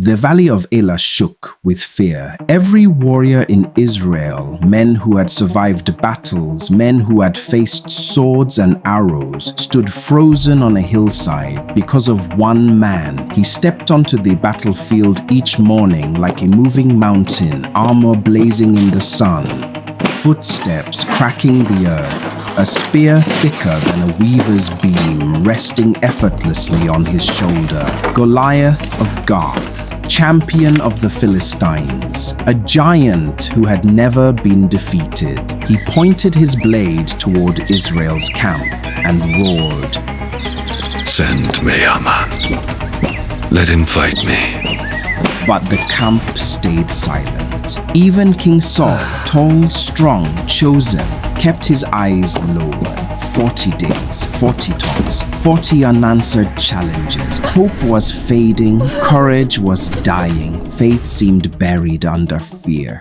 The valley of Elah shook with fear. Every warrior in Israel, men who had survived battles, men who had faced swords and arrows, stood frozen on a hillside because of one man. He stepped onto the battlefield each morning like a moving mountain, armor blazing in the sun, footsteps cracking the earth, a spear thicker than a weaver's beam resting effortlessly on his shoulder. Goliath of Gath, champion of the Philistines, a giant who had never been defeated. He pointed his blade toward Israel's camp and roared, "Send me a man. Let him fight me." But the camp stayed silent. Even King Saul, tall, strong, chosen, kept his eyes lowered. 40 days, 40 taunts, 40 unanswered challenges. Hope was fading, courage was dying, faith seemed buried under fear.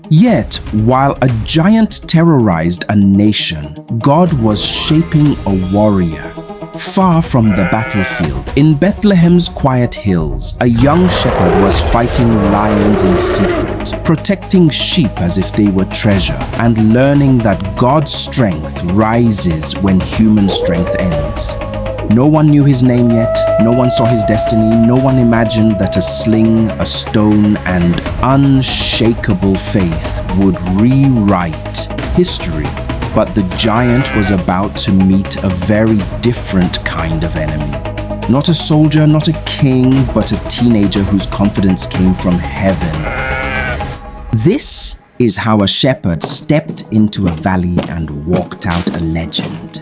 Yet, while a giant terrorized a nation, God was shaping a warrior. Far from the battlefield, in Bethlehem's quiet hills, a young shepherd was fighting lions in secret, protecting sheep as if they were treasure, and learning that God's strength rises when human strength ends. No one knew his name yet, no one saw his destiny, no one imagined that a sling, a stone, and unshakable faith would rewrite history. But the giant was about to meet a very different kind of enemy. Not a soldier, not a king, but a teenager whose confidence came from heaven. This is how a shepherd stepped into a valley and walked out a legend.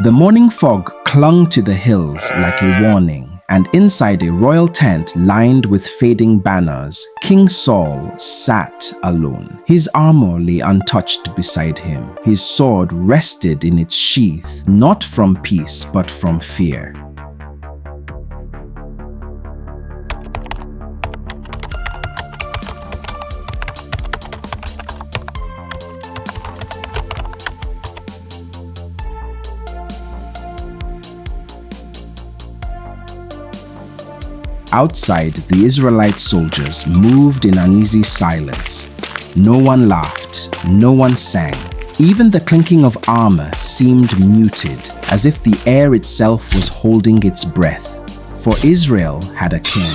The morning fog clung to the hills like a warning, and inside a royal tent lined with fading banners, King Saul sat alone. His armor lay untouched beside him. His sword rested in its sheath, not from peace but from fear. Outside, the Israelite soldiers moved in uneasy silence. No one laughed, no one sang. Even the clinking of armor seemed muted, as if the air itself was holding its breath. For Israel had a king,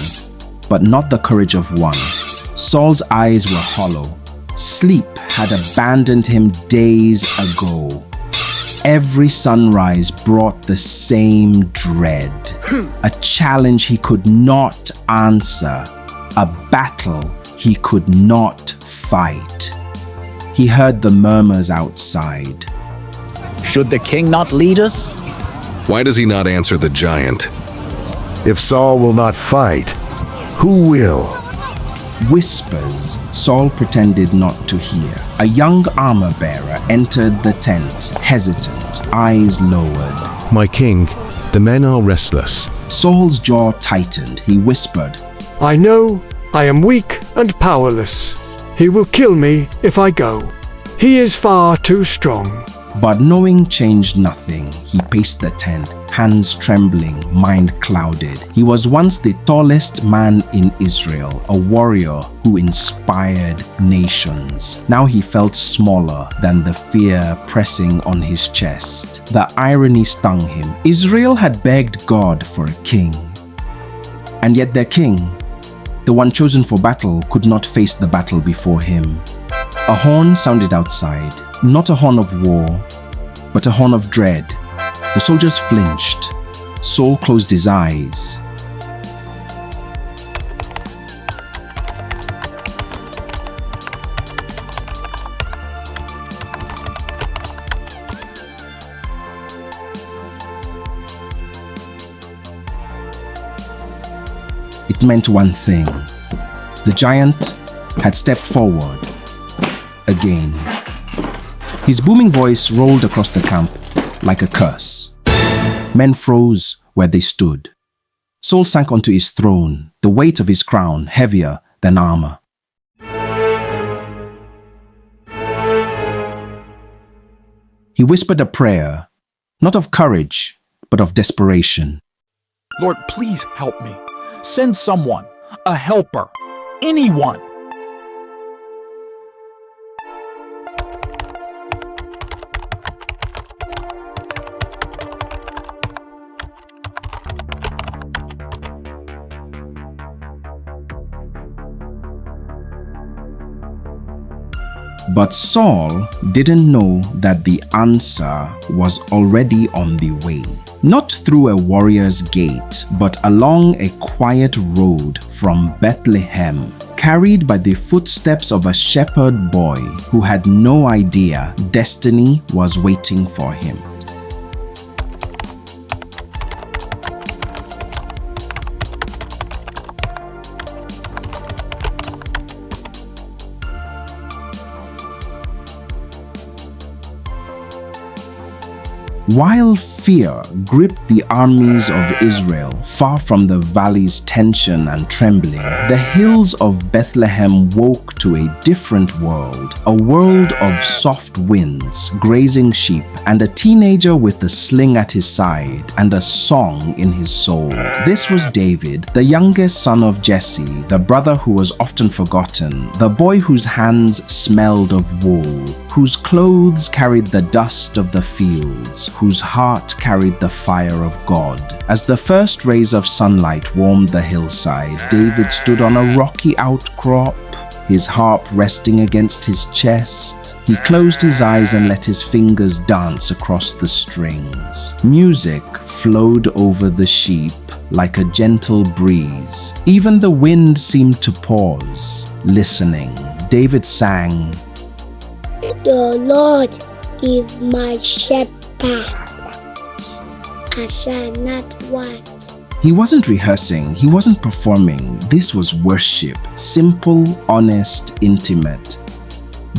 but not the courage of one. Saul's eyes were hollow. Sleep had abandoned him days ago. Every sunrise brought the same dread. A challenge he could not answer. A battle he could not fight. He heard the murmurs outside. Should the king not lead us? Why does he not answer the giant? If Saul will not fight, who will? Whispers Saul pretended not to hear. A young armor-bearer entered the tent, hesitant, eyes lowered. My king, the men are restless. Saul's jaw tightened. He whispered, I know I am weak and powerless. He will kill me if I go. He is far too strong. But knowing changed nothing. He paced the tent, hands trembling, mind clouded. He was once the tallest man in Israel, a warrior who inspired nations. Now he felt smaller than the fear pressing on his chest. The irony stung him. Israel had begged God for a king. And yet their king, the one chosen for battle, could not face the battle before him. A horn sounded outside. Not a horn of war, but a horn of dread. The soldiers flinched. Saul closed his eyes. It meant one thing. The giant had stepped forward again. His booming voice rolled across the camp like a curse. Men froze where they stood. Saul sank onto his throne, the weight of his crown heavier than armor. He whispered a prayer, not of courage, but of desperation. Lord, please help me. Send someone, a helper, anyone. But Saul didn't know that the answer was already on the way. Not through a warrior's gate, but along a quiet road from Bethlehem, carried by the footsteps of a shepherd boy who had no idea destiny was waiting for him. While fear gripped the armies of Israel far from the valley's tension and trembling, the hills of Bethlehem woke to a different world, a world of soft winds, grazing sheep, and a teenager with a sling at his side and a song in his soul. This was David, the youngest son of Jesse, the brother who was often forgotten, the boy whose hands smelled of wool, whose clothes carried the dust of the fields, whose heart carried the fire of God. As the first rays of sunlight warmed the hillside, David stood on a rocky outcrop, his harp resting against his chest. He closed his eyes and let his fingers dance across the strings. Music flowed over the sheep like a gentle breeze. Even the wind seemed to pause, listening. David sang, "The Lord is my shepherd, I shall not want." He wasn't rehearsing, he wasn't performing. This was worship, simple, honest, intimate.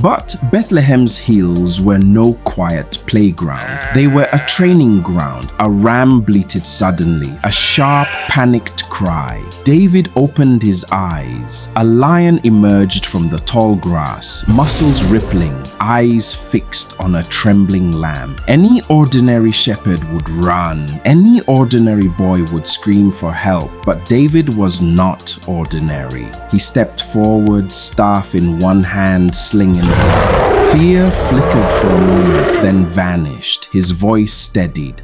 But Bethlehem's hills were no quiet playground. They were a training ground. A ram bleated suddenly, a sharp, panicked cry. David opened his eyes. A lion emerged from the tall grass, muscles rippling, eyes fixed on a trembling lamb. Any ordinary shepherd would run. Any ordinary boy would scream for help. But David was not ordinary. He stepped forward, staff in one hand, sling in the other. Fear flickered for a moment, then vanished. His voice steadied.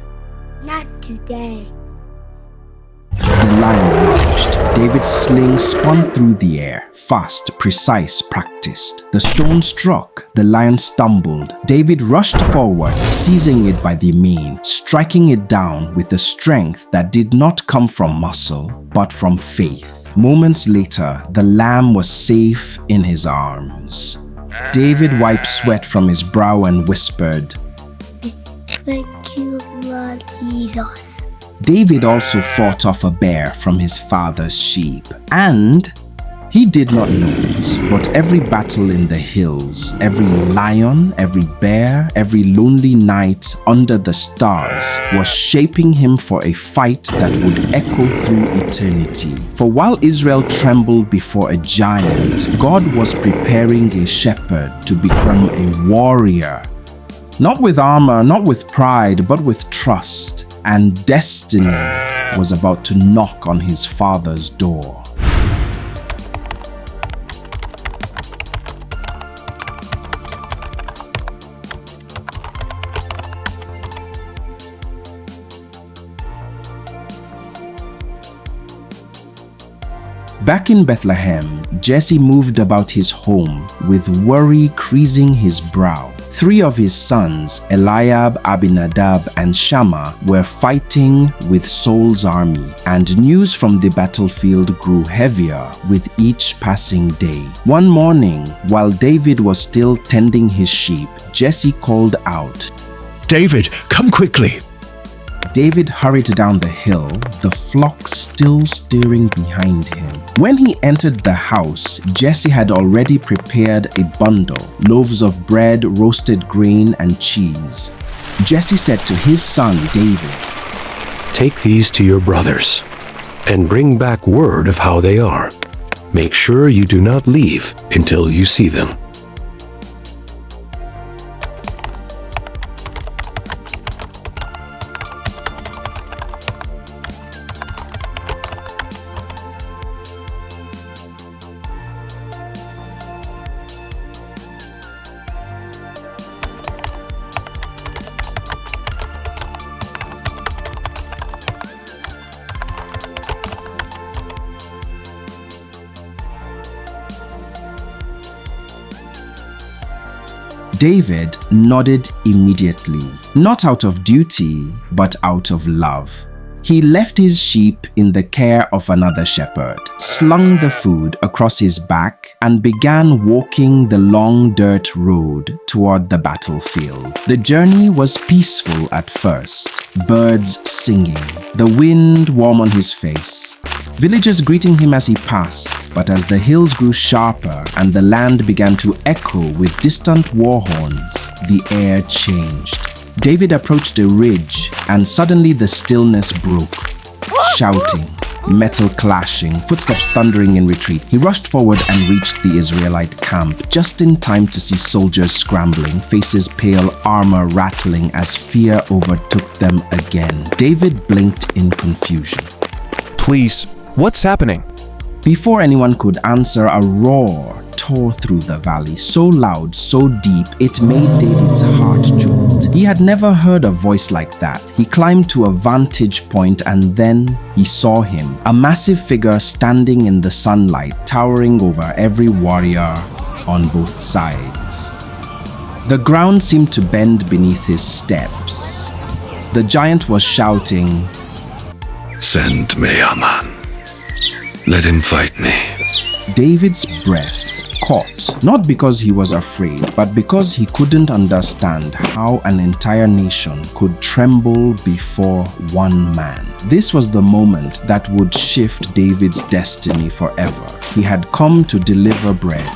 "Not today." The lion lunged. David's sling spun through the air, fast, precise, practiced. The stone struck. The lion stumbled. David rushed forward, seizing it by the mane, striking it down with a strength that did not come from muscle, but from faith. Moments later, the lamb was safe in his arms. David wiped sweat from his brow and whispered, "Thank you, Lord Jesus." David also fought off a bear from his father's sheep, and he did not know it, but every battle in the hills, every lion, every bear, every lonely night under the stars was shaping him for a fight that would echo through eternity. For while Israel trembled before a giant, God was preparing a shepherd to become a warrior. Not with armor, not with pride, but with trust. And destiny was about to knock on his father's door. Back in Bethlehem, Jesse moved about his home with worry creasing his brow. 3 of his sons, Eliab, Abinadab, and Shammah, were fighting with Saul's army, and news from the battlefield grew heavier with each passing day. One morning, while David was still tending his sheep, Jesse called out, David, come quickly. David hurried down the hill, the flock still stirring behind him. When he entered the house, Jesse had already prepared a bundle, loaves of bread, roasted grain, and cheese. Jesse said to his son David, Take these to your brothers, and bring back word of how they are. Make sure you do not leave until you see them. David nodded immediately, not out of duty, but out of love. He left his sheep in the care of another shepherd, slung the food across his back, and began walking the long dirt road toward the battlefield. The journey was peaceful at first, birds singing, the wind warm on his face, villagers greeting him as he passed. But as the hills grew sharper and the land began to echo with distant war horns, the air changed. David approached a ridge, and suddenly the stillness broke. Shouting, metal clashing, footsteps thundering in retreat. He rushed forward and reached the Israelite camp, just in time to see soldiers scrambling, faces pale, armor rattling as fear overtook them again. David blinked in confusion. Please, what's happening? Before anyone could answer, a roar tore through the valley, so loud, so deep, it made David's heart jolt. He had never heard a voice like that. He climbed to a vantage point and then he saw him, a massive figure standing in the sunlight, towering over every warrior on both sides. The ground seemed to bend beneath his steps. The giant was shouting, Send me a man. Let him fight me. David's breath caught, not because he was afraid, but because he couldn't understand how an entire nation could tremble before one man. This was the moment that would shift David's destiny forever. He had come to deliver bread,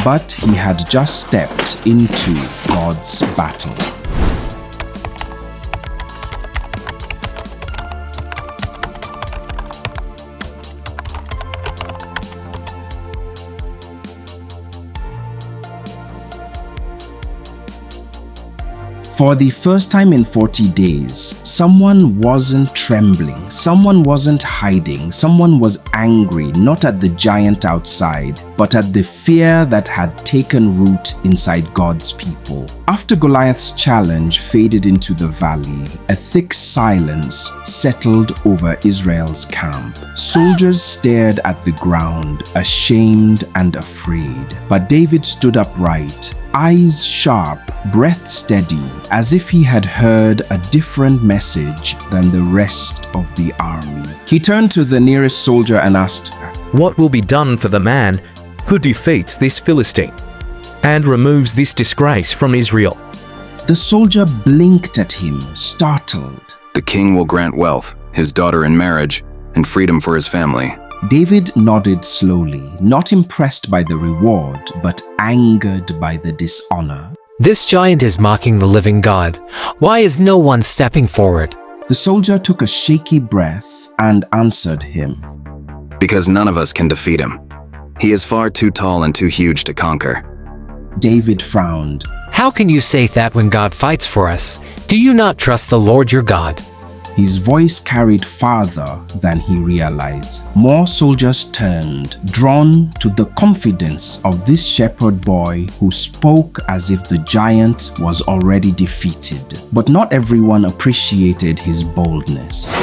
but he had just stepped into God's battle. For the first time in 40 days, someone wasn't trembling, someone wasn't hiding, someone was angry, not at the giant outside, but at the fear that had taken root inside God's people. After Goliath's challenge faded into the valley, a thick silence settled over Israel's camp. Soldiers stared at the ground, ashamed and afraid. But David stood upright, eyes sharp, breath steady, as if he had heard a different message than the rest of the army. He turned to the nearest soldier and asked, What will be done for the man who defeats this Philistine and removes this disgrace from Israel? The soldier blinked at him, startled. The king will grant wealth, his daughter in marriage, and freedom for his family. David nodded slowly, not impressed by the reward, but angered by the dishonor. This giant is mocking the living God. Why is no one stepping forward? The soldier took a shaky breath and answered him. Because none of us can defeat him. He is far too tall and too huge to conquer. David frowned. How can you say that when God fights for us? Do you not trust the Lord your God? His voice carried farther than he realized. More soldiers turned, drawn to the confidence of this shepherd boy who spoke as if the giant was already defeated. But not everyone appreciated his boldness.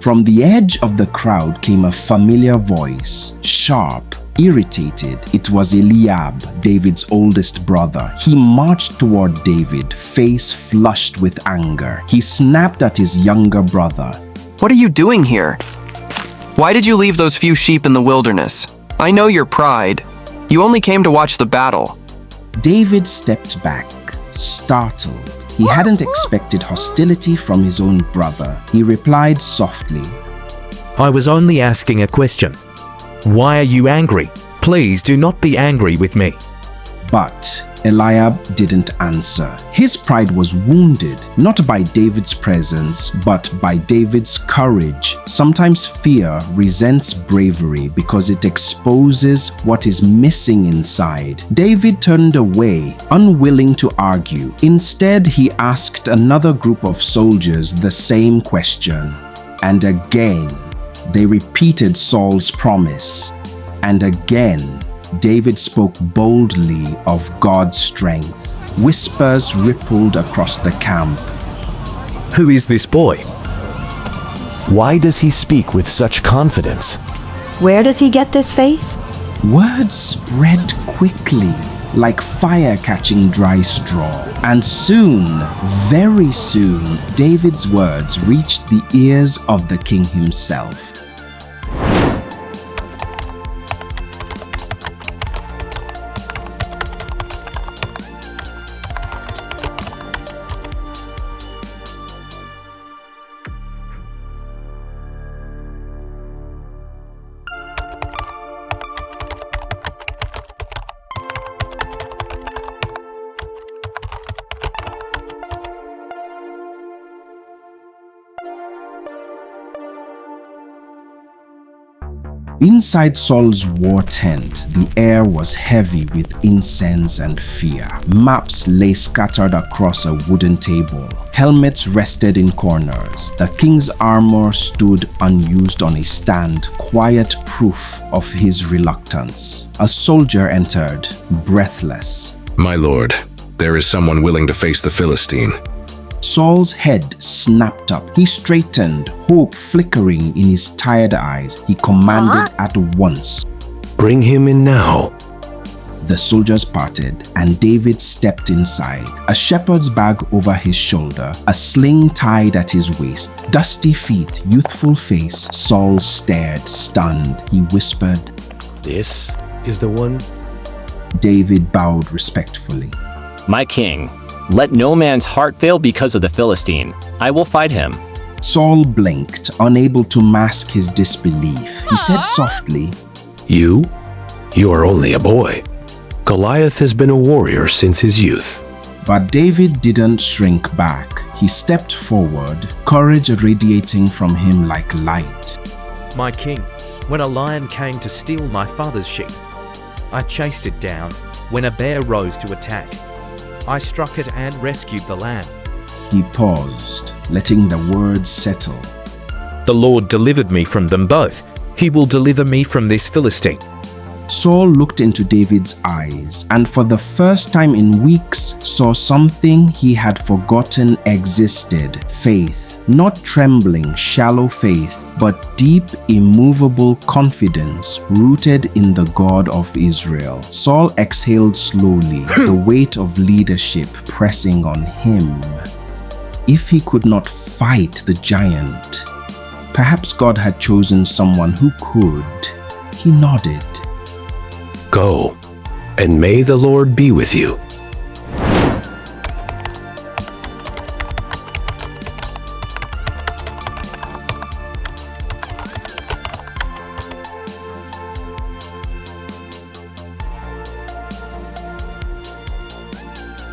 From the edge of the crowd came a familiar voice, sharp, irritated. It was Eliab, David's oldest brother. He marched toward David, face flushed with anger. He snapped at his younger brother. What are you doing here? Why did you leave those few sheep in the wilderness? I know your pride. You only came to watch the battle. David stepped back, startled. He hadn't expected hostility from his own brother. He replied softly, I was only asking a question. Why are you angry? Please do not be angry with me. But Eliab didn't answer. His pride was wounded, not by David's presence, but by David's courage. Sometimes fear resents bravery because it exposes what is missing inside. David turned away, unwilling to argue. Instead, he asked another group of soldiers the same question. And again, they repeated Saul's promise. And again, David spoke boldly of God's strength. Whispers rippled across the camp. Who is this boy? Why does he speak with such confidence? Where does he get this faith? Words spread quickly, like fire catching dry straw. And soon, very soon, David's words reached the ears of the king himself. Inside Saul's war tent, the air was heavy with incense and fear. Maps lay scattered across a wooden table. Helmets rested in corners. The king's armor stood unused on a stand, quiet proof of his reluctance. A soldier entered, breathless. My lord, there is someone willing to face the Philistine. Saul's head snapped up. He straightened, hope flickering in his tired eyes. He commanded at once, "Bring him in now." The soldiers parted, and David stepped inside. A shepherd's bag over his shoulder, a sling tied at his waist, dusty feet, youthful face. Saul stared, stunned. He whispered, "This is the one?" David bowed respectfully. "My king, let no man's heart fail because of the Philistine. I will fight him." Saul blinked, unable to mask his disbelief. He said softly, "You? You are only a boy. Goliath has been a warrior since his youth." But David didn't shrink back. He stepped forward, courage radiating from him like light. My king, when a lion came to steal my father's sheep, I chased it down. When a bear rose to attack, I struck it and rescued the lamb. He paused, letting the words settle. The Lord delivered me from them both. He will deliver me from this Philistine. Saul looked into David's eyes and for the first time in weeks saw something he had forgotten existed. Faith. Not trembling, shallow faith, but deep, immovable confidence rooted in the God of Israel. Saul exhaled slowly, the weight of leadership pressing on him. If he could not fight the giant, perhaps God had chosen someone who could. He nodded. "Go, and may the Lord be with you."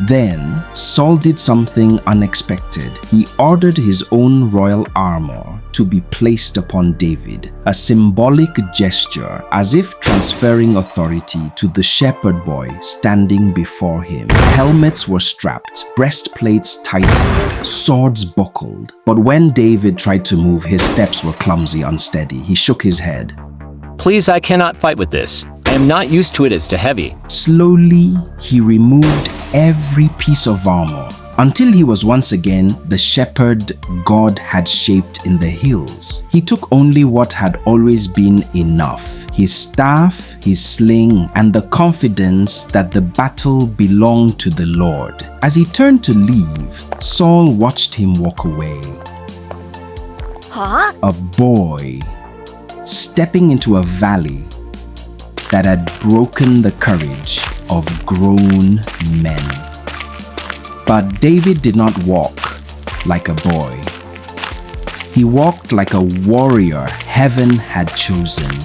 Then Saul did something unexpected. He ordered his own royal armor to be placed upon David, a symbolic gesture as if transferring authority to the shepherd boy standing before him. Helmets were strapped, breastplates tightened, swords buckled. But when David tried to move, his steps were clumsy, unsteady. He shook his head. "Please, I cannot fight with this. I am not used to it, it's too heavy." Slowly, he removed every piece of armor until he was once again the shepherd God had shaped in the hills. He took only what had always been enough: his staff, his sling, and the confidence that the battle belonged to the Lord. As he turned to leave, Saul watched him walk away. A boy stepping into a valley that had broken the courage of grown men. But David did not walk like a boy. He walked like a warrior heaven had chosen.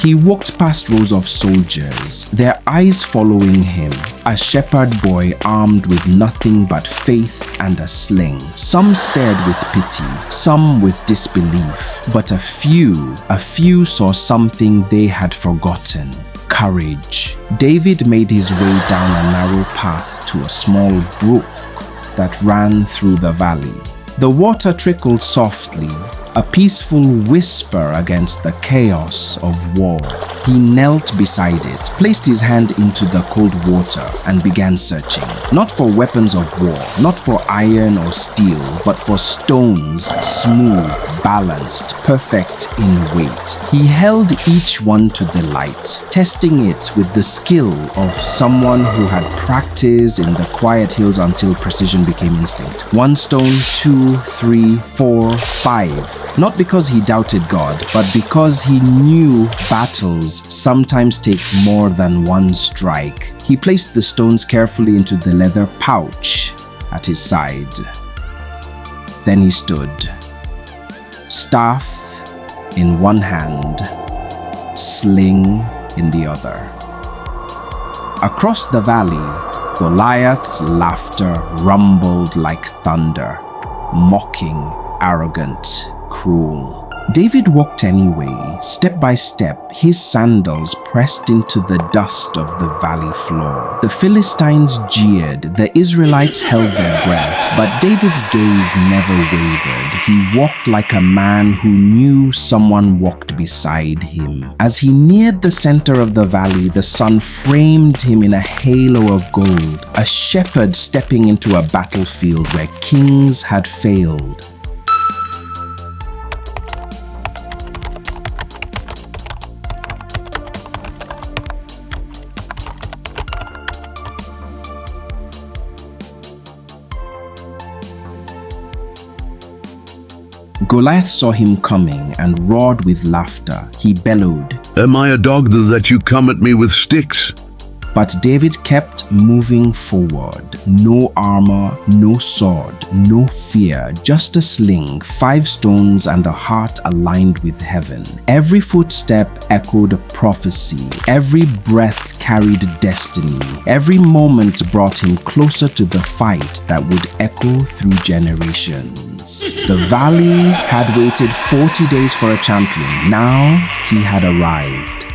He walked past rows of soldiers, their eyes following him, a shepherd boy armed with nothing but faith and a sling. Some stared with pity, some with disbelief, but a few saw something they had forgotten. courage. David made his way down a narrow path to a small brook that ran through the valley. The water trickled softly, a peaceful whisper against the chaos of war. He knelt beside it, placed his hand into the cold water, and began searching. Not for weapons of war, not for iron or steel, but for stones, smooth, balanced, perfect in weight. He held each one to the light, testing it with the skill of someone who had practiced in the quiet hills until precision became instinct. 1 stone, 2, 3, 4, 5. Not because he doubted God, but because he knew battles sometimes take more than one strike. He placed the stones carefully into the leather pouch at his side. Then he stood, staff in one hand, sling in the other. Across the valley, Goliath's laughter rumbled like thunder, mocking, arrogant, cruel. David walked anyway, step by step, his sandals pressed into the dust of the valley floor. The Philistines jeered, the Israelites held their breath, but David's gaze never wavered. He walked like a man who knew someone walked beside him. As he neared the center of the valley, the sun framed him in a halo of gold, a shepherd stepping into a battlefield where kings had failed. Goliath saw him coming and roared with laughter. He bellowed, "Am I a dog that you come at me with sticks?" But David kept moving forward. No armor, no sword, no fear, just a sling, 5 stones, and a heart aligned with heaven. Every footstep echoed prophecy. Every breath carried destiny. Every moment brought him closer to the fight that would echo through generations. The valley had waited 40 days for a champion. Now he had arrived.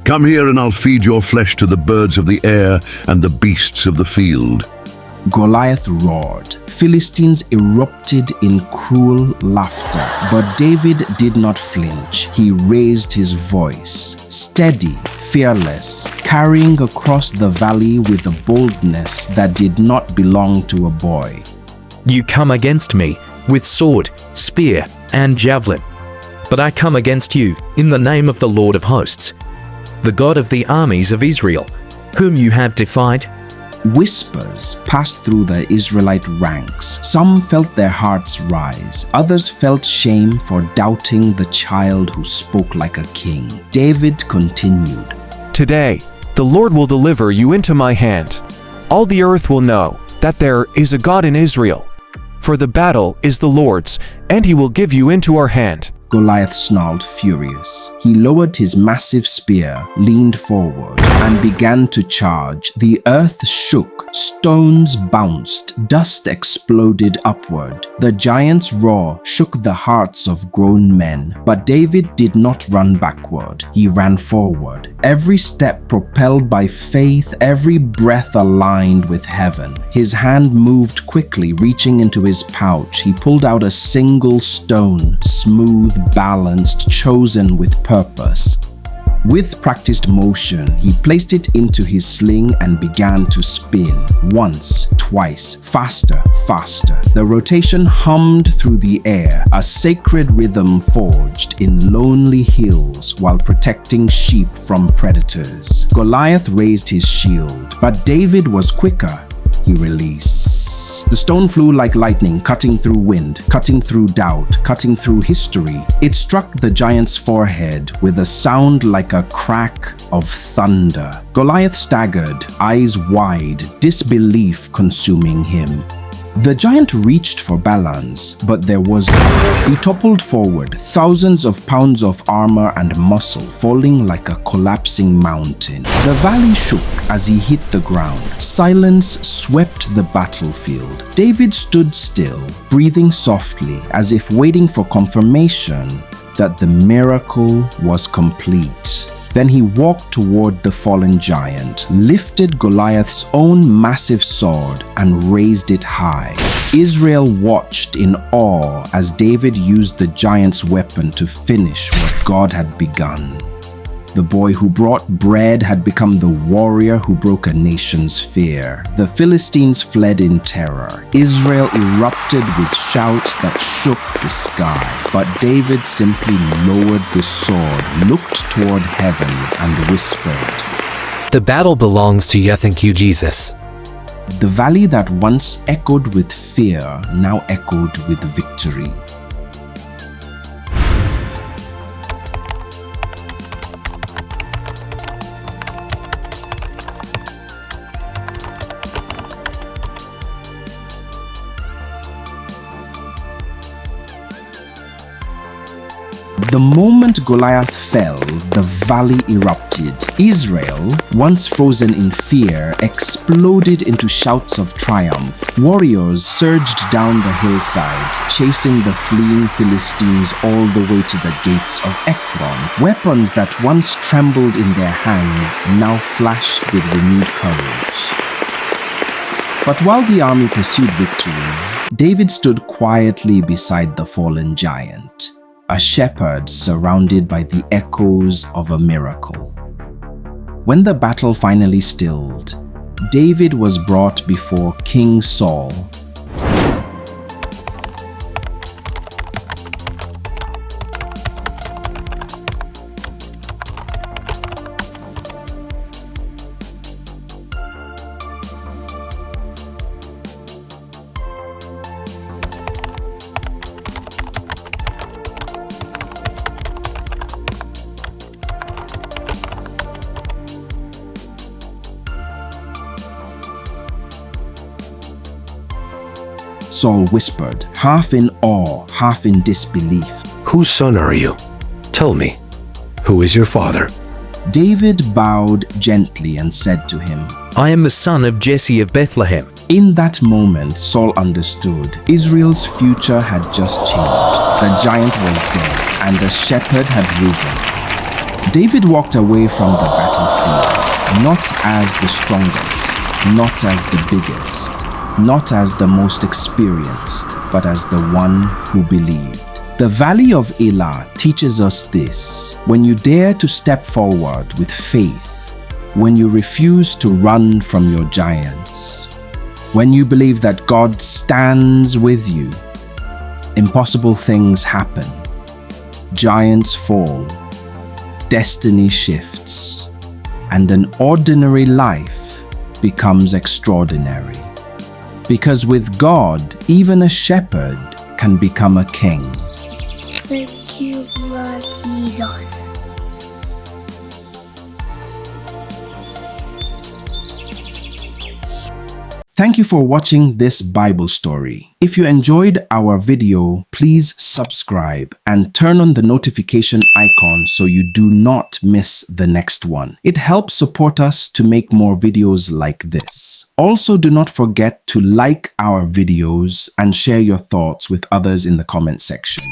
Come here and I'll feed your flesh to the birds of the air and the beasts of the field." Goliath roared. Philistines erupted in cruel laughter, but David did not flinch. He raised his voice, steady, fearless, carrying across the valley with a boldness that did not belong to a boy. "You come against me with sword, spear, and javelin, but I come against you in the name of the Lord of hosts, the God of the armies of Israel, whom you have defied." Whispers passed through the Israelite ranks. Some felt their hearts rise. Others felt shame for doubting the child who spoke like a king. David continued, "Today, the Lord will deliver you into my hand. All the earth will know that there is a God in Israel. For the battle is the Lord's, and he will give you into our hand." Goliath snarled, furious. He lowered his massive spear, leaned forward, and began to charge. The earth shook, stones bounced, dust exploded upward. The giant's roar shook the hearts of grown men, but David did not run backward. He ran forward, every step propelled by faith, every breath aligned with heaven. His hand moved quickly, reaching into his pouch. He pulled out a single stone, smooth, balanced, chosen with purpose. With practiced motion, he placed it into his sling and began to spin. Once, twice, faster, faster. The rotation hummed through the air, a sacred rhythm forged in lonely hills while protecting sheep from predators. Goliath raised his shield, but David was quicker. He released. The stone flew like lightning, cutting through wind, cutting through doubt, cutting through history. It struck the giant's forehead with a sound like a crack of thunder. Goliath staggered, eyes wide, disbelief consuming him. The giant reached for balance, but there was none. He toppled forward, thousands of pounds of armor and muscle falling like a collapsing mountain. The valley shook as he hit the ground. Silence swept the battlefield. David stood still, breathing softly, as if waiting for confirmation that the miracle was complete. Then he walked toward the fallen giant, lifted Goliath's own massive sword, and raised it high. Israel watched in awe as David used the giant's weapon to finish what God had begun. The boy who brought bread had become the warrior who broke a nation's fear. The Philistines fled in terror. Israel erupted with shouts that shook the sky. But David simply lowered the sword, looked toward heaven, and whispered, "The battle belongs to you, thank you, Jesus." The valley that once echoed with fear now echoed with victory. The moment Goliath fell, the valley erupted. Israel, once frozen in fear, exploded into shouts of triumph. Warriors surged down the hillside, chasing the fleeing Philistines all the way to the gates of Ekron. Weapons that once trembled in their hands now flashed with renewed courage. But while the army pursued victory, David stood quietly beside the fallen giant, a shepherd surrounded by the echoes of a miracle. When the battle finally stilled, David was brought before King Saul. Saul whispered, half in awe, half in disbelief, "Whose son are you? Tell me, who is your father?" David bowed gently and said to him, "I am the son of Jesse of Bethlehem." In that moment, Saul understood. Israel's future had just changed. The giant was dead, and the shepherd had risen. David walked away from the battlefield, not as the strongest, not as the biggest, not as the most experienced, but as the one who believed. The Valley of Elah teaches us this: when you dare to step forward with faith, when you refuse to run from your giants, when you believe that God stands with you, impossible things happen. Giants fall, destiny shifts, and an ordinary life becomes extraordinary. Because with God, even a shepherd can become a king. Thank you, Lord Jesus. Thank you for watching this Bible story. If you enjoyed our video, please subscribe and turn on the notification icon so you do not miss the next one. It helps support us to make more videos like this. Also, do not forget to like our videos and share your thoughts with others in the comment section.